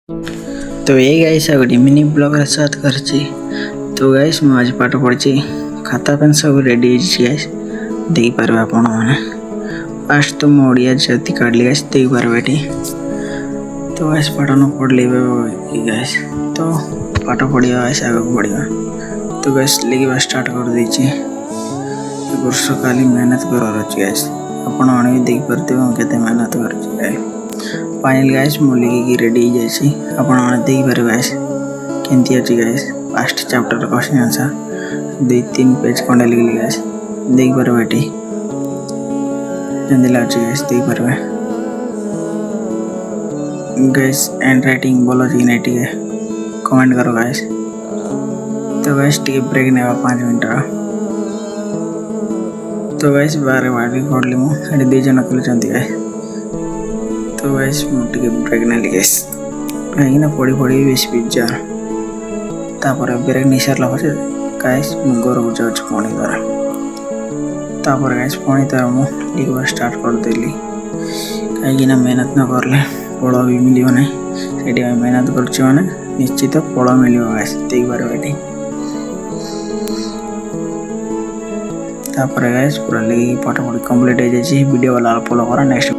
तो ये गाइस गोटे मिनी ब्लॉग स्टार्ट करछि। तो गाइस मैं आज पाठ पढ़ी खाता पेन सब रेडी गाइस देख पारे आपण मैंने फास्ट तो मोड़िया जति काटली गाइस देख पारे बेटी। तो गाइस पाठ न पढ़ले गाइस तो पाठ पढ़िया गाइस आगे बढ़िया। तो गाइस लिखा स्टार्ट कर देछि। वर्ष काली मेहनत करार अछि गाइस आपण माने भी देख पारते केते मेहनत करछि गाइस। फाइनल गाइस मु लिखी रेडी हो जाइए आपण मैंने देख पारे गाइस केमती अच्छी guys. Fast chapter question answer 2-3 page खंडे लिखली गाइस देख पारे बेटी जल्दी लगे गाइस देख पारे गाइस। एंड राइटिंग बोलो जी नहीं ठीक है कमेंट करो गाइस। तो गाइस टी ब्रेक ने 5 मिनट। तो गाइस बारे बारे पढ़ली मुझे 2 जन खेलुंट गाइस। तो गाइस मुझे ब्रेक ना गाइस कहीं पढ़ी पढ़ी बेस पिज्जा तापर ब्रेक नहीं सारा गाइस घर को जाऊँ पुणी तापर गाइस पुणी तार मुझे स्टार्ट करदेली कहीं मेहनत न करले फल भी मिल ना से मेहनत कर निश्चित फल मिल गाइस देख पारे बेटी। तापर गाइस पूरा लिखी पाठ पढ़ी कंप्लीट हो जाए वीडियो वाला फॉलो करा नेक्स्ट।